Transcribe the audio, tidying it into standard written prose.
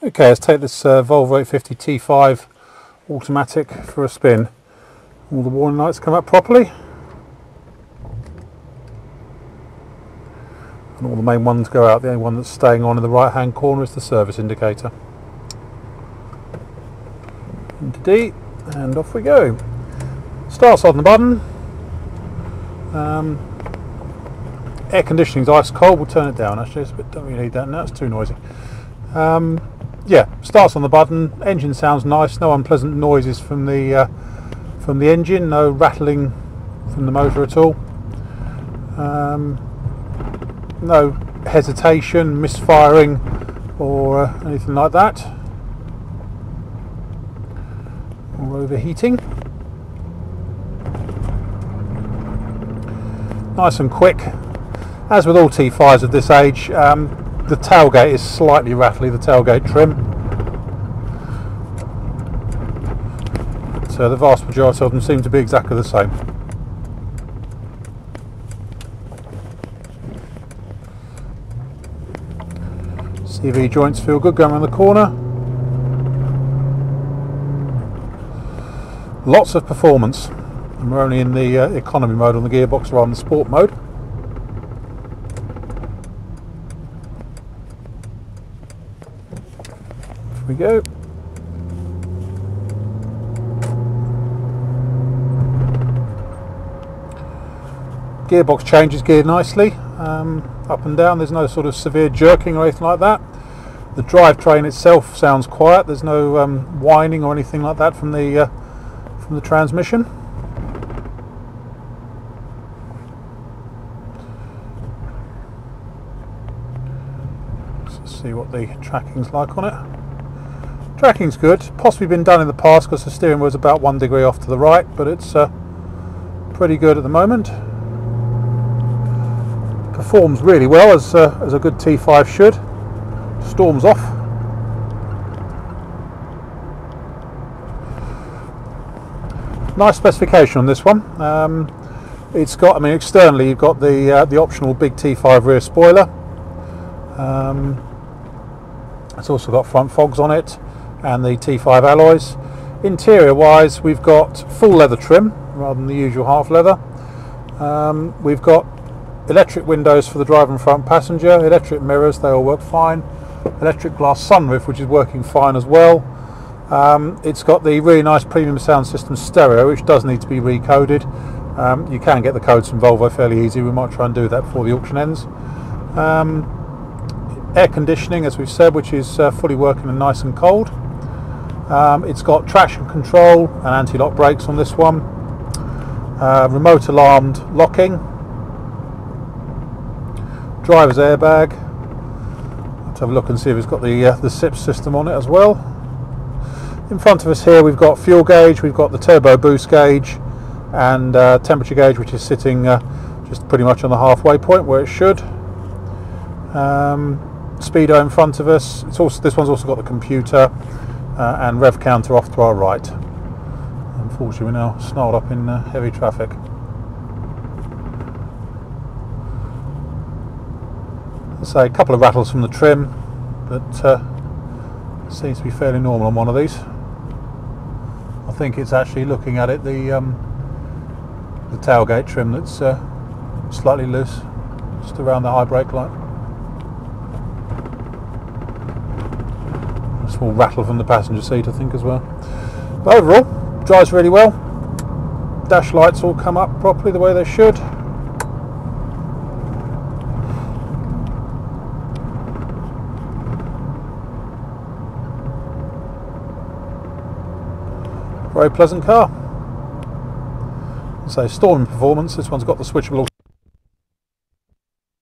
Okay, let's take this Volvo 850 T5 automatic for a spin. All the warning lights come up properly. And all the main ones go out. The only one that's staying on in the right hand corner is the service indicator. Into D, and off we go. Starts on the button. Air conditioning's ice cold. We'll turn it down actually, don't really need that now, it's too noisy. Yeah, starts on the button. Engine sounds nice, no unpleasant noises from the engine, no rattling from the motor at all. No hesitation, misfiring or anything like that, or overheating. Nice and quick. As with all T5s of this age, the tailgate is slightly rattly, the tailgate trim. So the vast majority of them seem to be exactly the same. CV joints feel good going around the corner. Lots of performance. And we're only in the economy mode on the gearbox rather than the sport mode. Here we go. Gearbox changes gear nicely, up and down. There's no sort of severe jerking or anything like that. The drivetrain itself sounds quiet. There's no whining or anything like that from the transmission. Let's see what the tracking's like on it. Tracking's good. Possibly been done in the past because the steering wheel's about 1 degree off to the right, but it's pretty good at the moment. Performs really well as a good T5 should. Storms off. Nice specification on this one. It's got, I mean, externally you've got the optional big T5 rear spoiler. It's also got front fogs on it and the T5 alloys. Interior wise, we've got full leather trim rather than the usual half leather. We've got electric windows for the driver and front passenger, electric mirrors, they all work fine, electric glass sunroof which is working fine as well. It's got the really nice premium sound system stereo which does need to be recoded. You can get the codes from Volvo fairly easy, we might try and do that before the auction ends. Air conditioning, as we've said, which is fully working and nice and cold. It's got traction control and anti-lock brakes on this one. Remote alarmed locking. Driver's airbag. Let's have a look and see if it's got the SIP system on it as well. In front of us here we've got fuel gauge, we've got the turbo boost gauge and temperature gauge, which is sitting just pretty much on the halfway point where it should. Speedo in front of us. It's also, this one's also got the computer and rev counter off to our right. Unfortunately we're now snarled up in heavy traffic. Say a couple of rattles from the trim, but seems to be fairly normal on one of these. I think it's actually, looking at it, the tailgate trim that's slightly loose, just around the high brake light. A small rattle from the passenger seat, I think, as well. But overall, drives really well. Dash lights all come up properly the way they should. Very pleasant car. So storming performance, this one's got the switchable